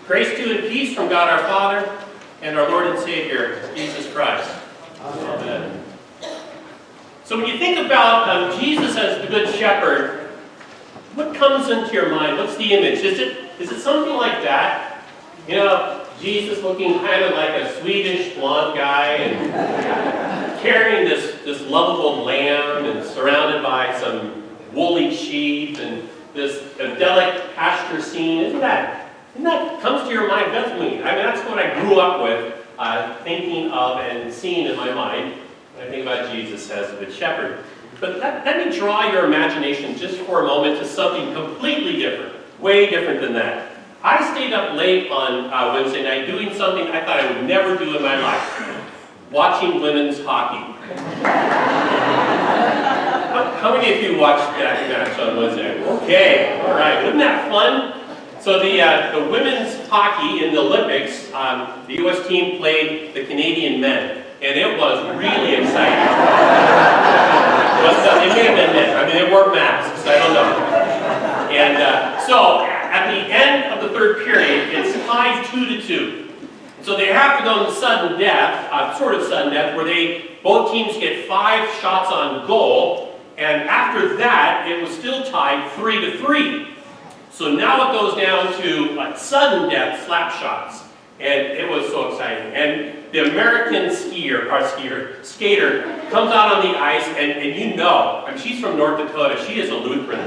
Grace to you and peace from God our Father and our Lord and Savior, Jesus Christ. Amen. So when you think about Jesus as the Good Shepherd, what comes into your mind? What's the image? Is it something like that? You know, Jesus looking kind of like a Swedish blonde guy and carrying this lovable lamb and surrounded by some woolly sheep and this idyllic pasture scene. Isn't that comes to your mind? Definitely. I mean, that's what I grew up with, thinking of and seeing in my mind when I think about Jesus as the Good Shepherd. But let me draw your imagination just for a moment to something completely different, way different than that. I stayed up late on Wednesday night doing something I thought I would never do in my life, watching women's hockey. How many of you watched that match on Wednesday? Okay, all right. Wasn't that fun? So the women's hockey in the Olympics, the U.S. team played the Canadian men, and it was really exciting. But it may have been men. I mean, they wore masks. I don't know. And so at the end of the third period, it's tied 2-2. So they have to go in sudden death, sort of sudden death, where both teams get 5 shots on goal, and after that, it was still tied 3-3. So now it goes down to sudden death slap shots, and it was so exciting. And the American skater comes out on the ice, and you know, I mean, she's from North Dakota. She is a Lutheran.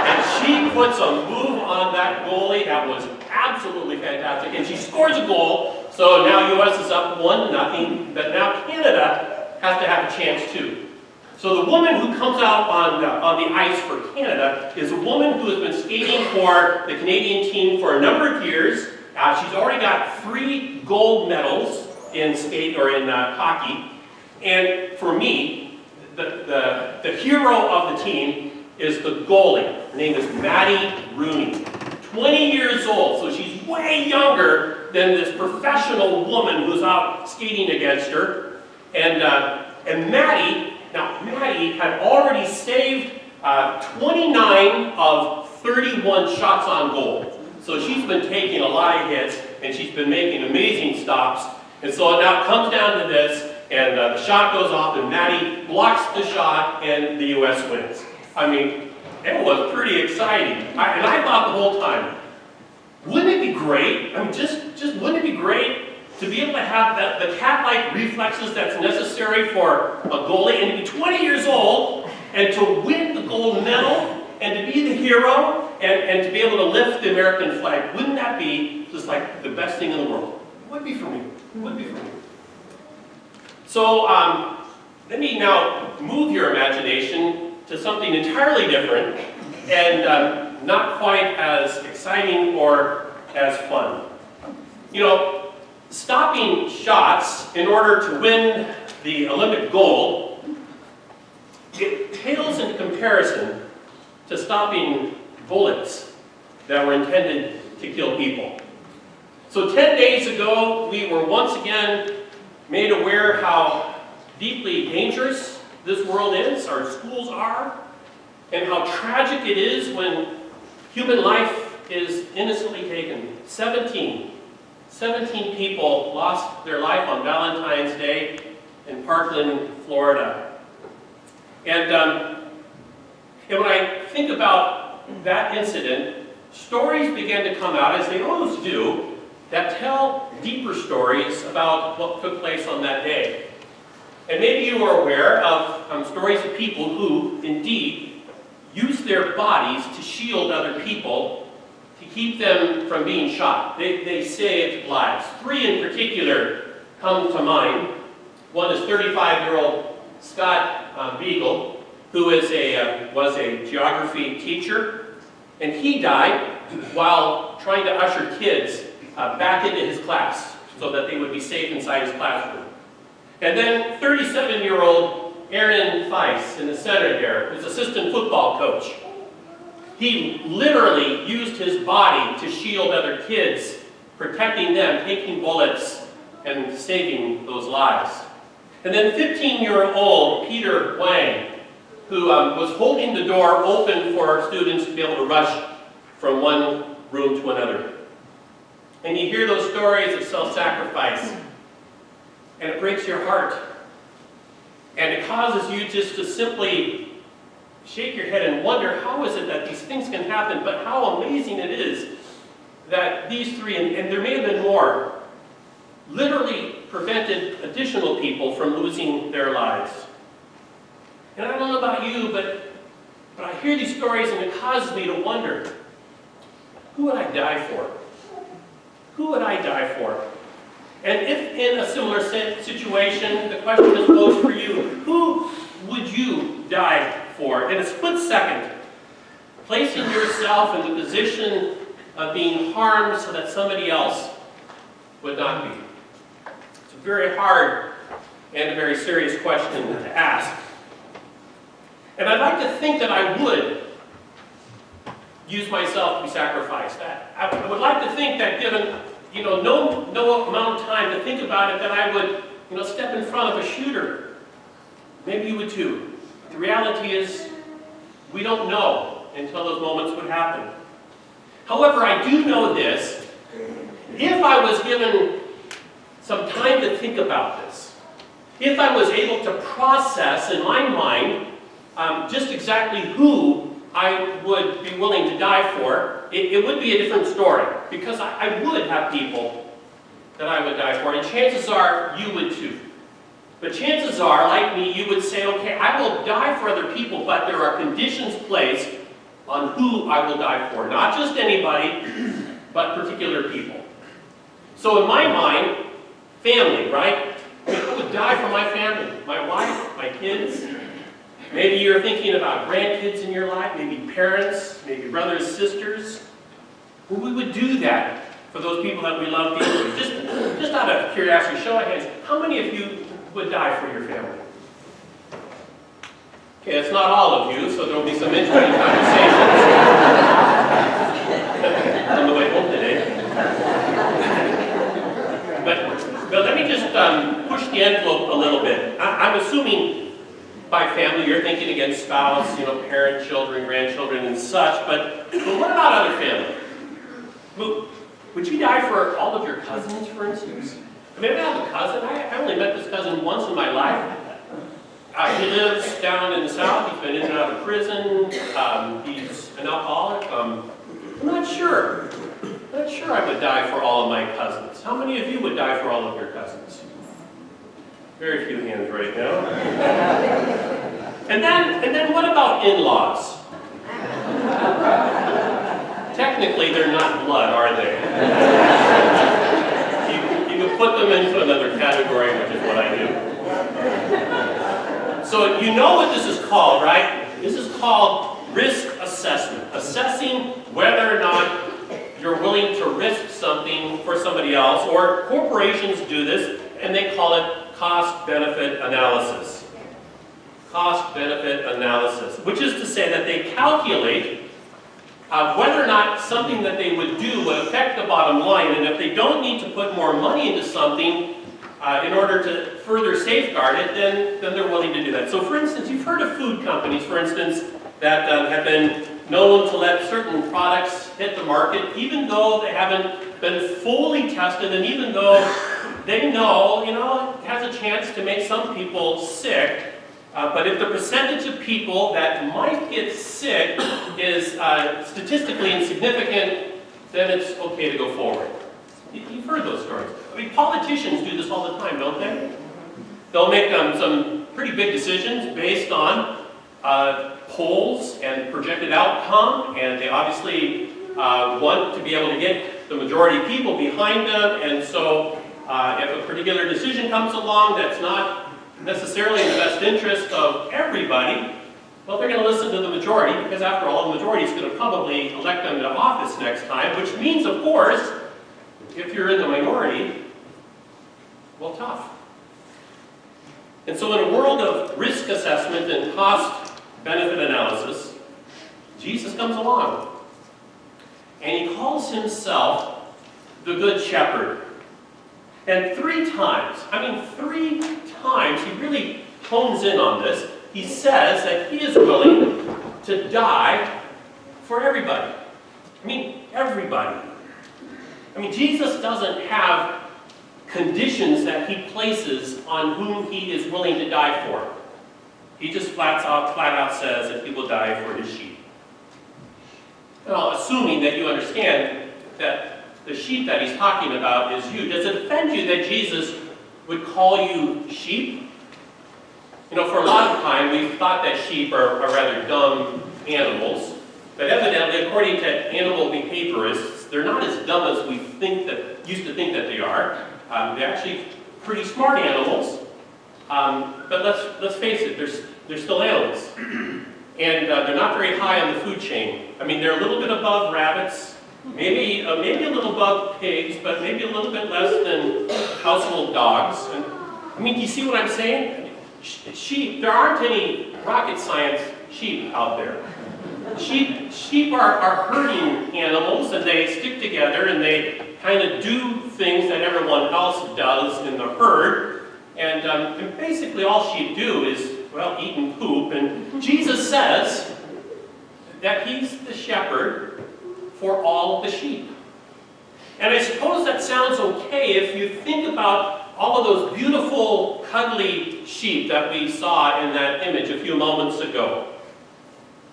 And she puts a move on that goalie that was absolutely fantastic, and she scores a goal. So now U.S. is up 1-0, but now Canada has to have a chance too. So the woman who comes out on the ice for Canada is a woman who has been skating for the Canadian team for a number of years. She's already got 3 gold medals in skate or in hockey. And for me, the hero of the team is the goalie. Her name is Maddie Rooney. 20 years old, so she's way younger than this professional woman who's out skating against her. And Maddie had already saved 29 of 31 shots on goal. So she's been taking a lot of hits, and she's been making amazing stops. And so it now comes down to this, and the shot goes off, and Maddie blocks the shot, and the U.S. wins. I mean, it was pretty exciting. And I thought the whole time, wouldn't it be great? I mean, just wouldn't it be great to be able to have the cat-like reflexes that's necessary for a goalie and to be 20 years old and to win the gold medal and to be the hero and to be able to lift the American flag? Wouldn't that be just like the best thing in the world? It would be for me. It would be for me. So let me now move your imagination to something entirely different and not quite as exciting or as fun. You know, stopping shots in order to win the Olympic gold, it pales in comparison to stopping bullets that were intended to kill people. So 10 days ago, we were once again made aware how deeply dangerous this world is, our schools are, and how tragic it is when human life is innocently taken. 17 people lost their life on Valentine's Day in Parkland, Florida. And when I think about that incident, stories began to come out, as they always do, that tell deeper stories about what took place on that day. And maybe you are aware of stories of people who, indeed, use their bodies to shield other people, to keep them from being shot. They saved lives. 3 in particular come to mind. One is 35-year-old Scott Beagle, who was a geography teacher, and he died while trying to usher kids back into his class so that they would be safe inside his classroom. And then 37-year-old Aaron Feist in the center there, his assistant football coach. He literally used his body to shield other kids, protecting them, taking bullets, and saving those lives. And then 15-year-old Peter Wang, who was holding the door open for students to be able to rush from one room to another. And you hear those stories of self-sacrifice, and it breaks your heart. And it causes you just to simply shake your head and wonder, how is it that these things can happen? But how amazing it is that these three, and there may have been more, literally prevented additional people from losing their lives. And I don't know about you, but I hear these stories and it causes me to wonder, who would I die for? Who would I die for? And if in a similar situation, the question is posed for you, who would you die for? In a split second, placing yourself in the position of being harmed so that somebody else would not be. It's a very hard and a very serious question to ask. And I'd like to think that I would use myself to be sacrificed. I would like to think that given no amount of time to think about it, that I would step in front of a shooter. Maybe you would too. The reality is, we don't know until those moments would happen. However, I do know this. If I was given some time to think about this, if I was able to process in my mind just exactly who I would be willing to die for, it would be a different story. Because I would have people that I would die for, and chances are you would too. But chances are, like me, you would say, okay, I will die for other people, but there are conditions placed on who I will die for. Not just anybody, but particular people. So in my mind, family, right? I would die for my family, my wife, my kids. Maybe you're thinking about grandkids in your life, maybe parents, maybe brothers, sisters. Well, we would do that for those people that we love deeply. Just out of curiosity, show of hands, how many of you would die for your family? Okay, it's not all of you, so there will be some interesting conversations on the way home today. But let me just push the envelope a little bit. I'm assuming by family you're thinking again spouse, parent, children, grandchildren, and such. But what about other family? Would you die for all of your cousins, for instance? I mean, I have a cousin. I only met this cousin once in my life. He lives down in the south. He's been in and out of prison. He's an alcoholic. I'm not sure. I'm not sure I would die for all of my cousins. How many of you would die for all of your cousins? Very few hands right now. And then what about in-laws? Technically, they're not blood, are they? You can put them into another category, which is what I do. So you know what this is called, right? This is called risk assessment. Assessing whether or not you're willing to risk something for somebody else, or corporations do this, and they call it cost-benefit analysis. Cost-benefit analysis, which is to say that they calculate whether or not something that they would do would affect the bottom line, and if they don't need to put more money into something in order to further safeguard it, then they're willing to do that. So for instance, you've heard of food companies, for instance, that have been known to let certain products hit the market, even though they haven't been fully tested, and even though they know, it has a chance to make some people sick. But if the percentage of people that might get sick is statistically insignificant, then it's okay to go forward. You've heard those stories. I mean, politicians do this all the time, don't they? They'll make some pretty big decisions based on polls and projected outcome, and they obviously want to be able to get the majority of people behind them, and so if a particular decision comes along that's not necessarily in the best interest of everybody, well, they're going to listen to the majority, because after all, the majority is going to probably elect them to office next time, which means, of course, if you're in the minority, well, tough. And so in a world of risk assessment and cost-benefit analysis, Jesus comes along, and he calls himself the Good Shepherd. And three times, he really hones in on this. He says that he is willing to die for everybody. I mean, everybody. I mean, Jesus doesn't have conditions that he places on whom he is willing to die for. He just flat out says that he will die for his sheep. Now, assuming that you understand that the sheep that he's talking about is you, does it offend you that Jesus would call you sheep? You know, for a lot of time, we've thought that sheep are rather dumb animals, but evidently, according to animal behaviorists, they're not as dumb as we used to think that they are. They're actually pretty smart animals, but let's face it, they're still animals. And they're not very high on the food chain. I mean, they're a little bit above rabbits, maybe a little above pigs, but maybe a little bit less than household dogs. And, I mean, do you see what I'm saying? Sheep, there aren't any rocket science sheep out there. Sheep are herding animals, and they stick together, and they kind of do things that everyone else does in the herd. And basically all sheep do is, well, eat and poop. And Jesus says that he's the shepherd for all of the sheep. And I suppose that sounds okay if you think about all of those beautiful, cuddly sheep that we saw in that image a few moments ago.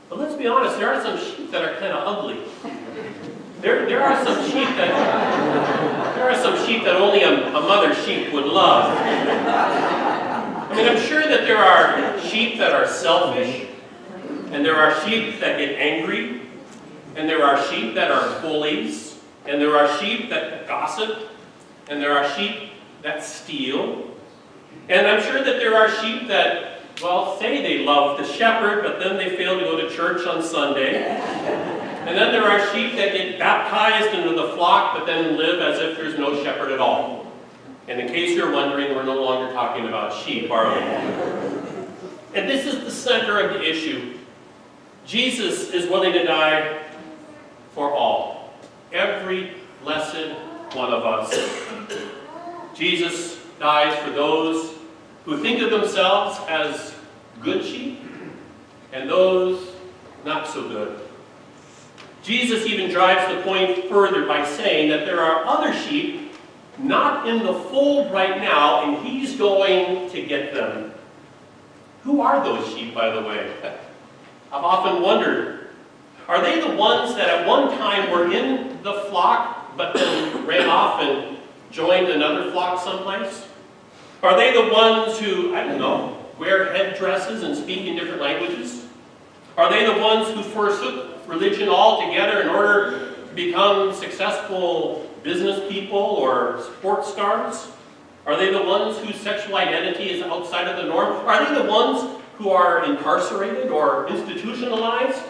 But let's be honest, there are some sheep that are kind of ugly. There are some sheep that only a mother sheep would love. I mean, I'm sure that there are sheep that are selfish, and there are sheep that get angry, and there are sheep that are bullies, and there are sheep that gossip, and there are sheep that steal. And I'm sure that there are sheep that, well, say they love the shepherd, but then they fail to go to church on Sunday. And then there are sheep that get baptized into the flock, but then live as if there's no shepherd at all. And in case you're wondering, we're no longer talking about sheep, are we? And this is the center of the issue. Jesus is willing to die for all. Every blessed one of us. Jesus dies for those who think of themselves as good sheep and those not so good. Jesus even drives the point further by saying that there are other sheep not in the fold right now, and he's going to get them. Who are those sheep, by the way? I've often wondered, are they the ones that at one time were in the flock, but then ran off and joined another flock someplace? Are they the ones who, I don't know, wear headdresses and speak in different languages? Are they the ones who forsook religion altogether in order to become successful business people or sports stars? Are they the ones whose sexual identity is outside of the norm? Are they the ones who are incarcerated or institutionalized?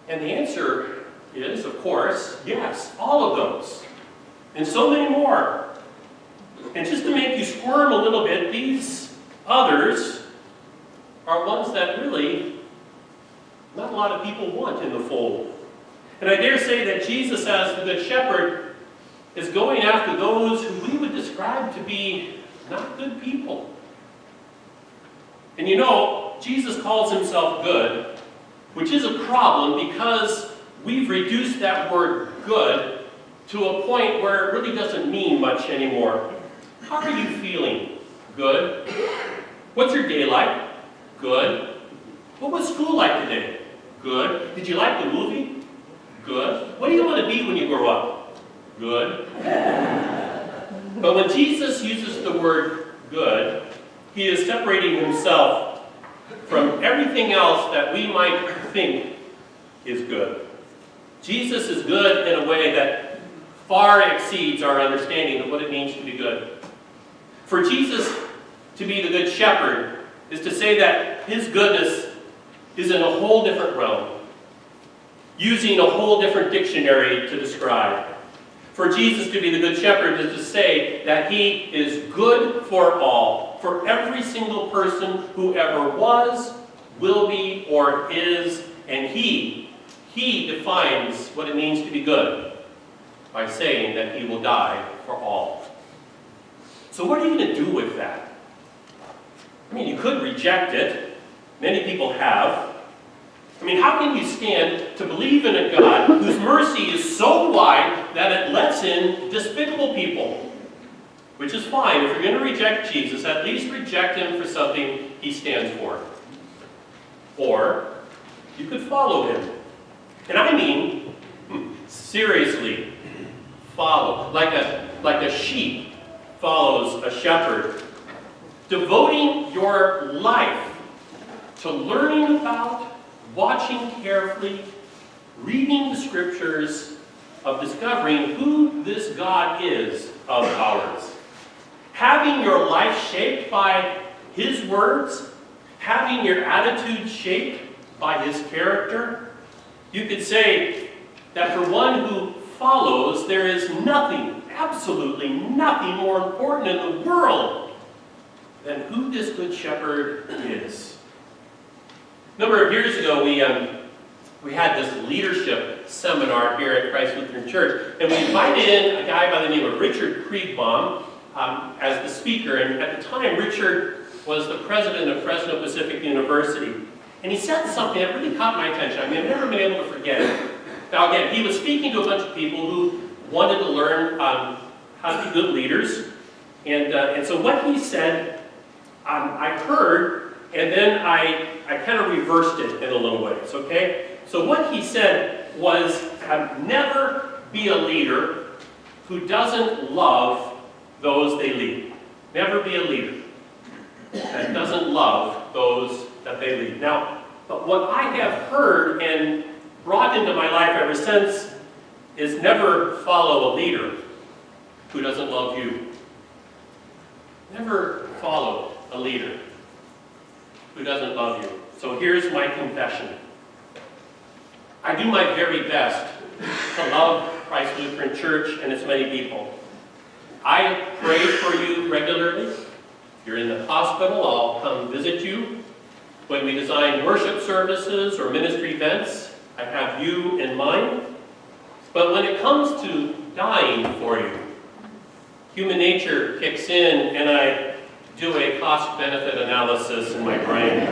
And the answer is, of course, yes, all of those. And so many more. And just to make you squirm a little bit, these others are ones that really not a lot of people want in the fold. And I dare say that Jesus, as the Good Shepherd, is going after those who we would describe to be not good people. And you know, Jesus calls himself good, which is a problem because we've reduced that word good to a point where it really doesn't mean much anymore. How are you feeling? Good. What's your day like? Good. What was school like today? Good. Did you like the movie? Good. What do you want to be when you grow up? Good. But when Jesus uses the word good, he is separating himself from everything else that we might think is good. Jesus is good in a way that far exceeds our understanding of what it means to be good. For Jesus to be the Good Shepherd is to say that his goodness is in a whole different realm, using a whole different dictionary to describe. For Jesus to be the Good Shepherd is to say that he is good for all, for every single person who ever was, will be, or is, and he defines what it means to be good by saying that he will die for all. So what are you going to do with that? I mean, you could reject it. Many people have. I mean, how can you stand to believe in a God whose mercy despicable people, which is fine. If you're going to reject Jesus, at least reject him for something he stands for. Or you could follow him. And I mean, seriously, follow. Like a sheep follows a shepherd. Devoting your life to learning about, watching carefully, reading the scriptures, of discovering who this God is of ours. Having your life shaped by his words, having your attitude shaped by his character. You could say that for one who follows, there is nothing, absolutely nothing more important in the world than who this good shepherd is. A number of years ago, we had this leadership seminar here at Christ Lutheran Church, and we invited in a guy by the name of Richard Kriegbaum as the speaker. And at the time, Richard was the president of Fresno Pacific University. And he said something that really caught my attention. I mean, I've never been able to forget it. Now again, he was speaking to a bunch of people who wanted to learn how to be good leaders. And so what he said, I heard, and then I kind of reversed it in a little ways, okay? So what he said was, never be a leader who doesn't love those they lead. Never be a leader that doesn't love those that they lead. Now, but what I have heard and brought into my life ever since is never follow a leader who doesn't love you. Never follow a leader who doesn't love you. So here's my confession. I do my very best to love Christ Lutheran Church and its many people. I pray for you regularly. If you're in the hospital, I'll come visit you. When we design worship services or ministry events, I have you in mind. But when it comes to dying for you, human nature kicks in and I do a cost-benefit analysis in my brain.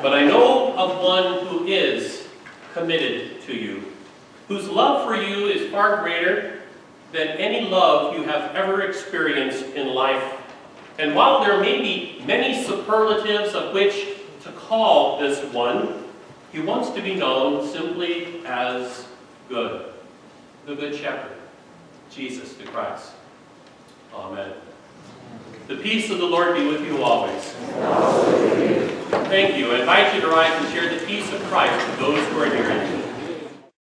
But I know of one who is committed to you, whose love for you is far greater than any love you have ever experienced in life. And while there may be many superlatives of which to call this one, he wants to be known simply as good, the Good Shepherd, Jesus the Christ. Amen. The peace of the Lord be with you always. Thank you. I invite you to rise and share the peace of Christ with those who are near you.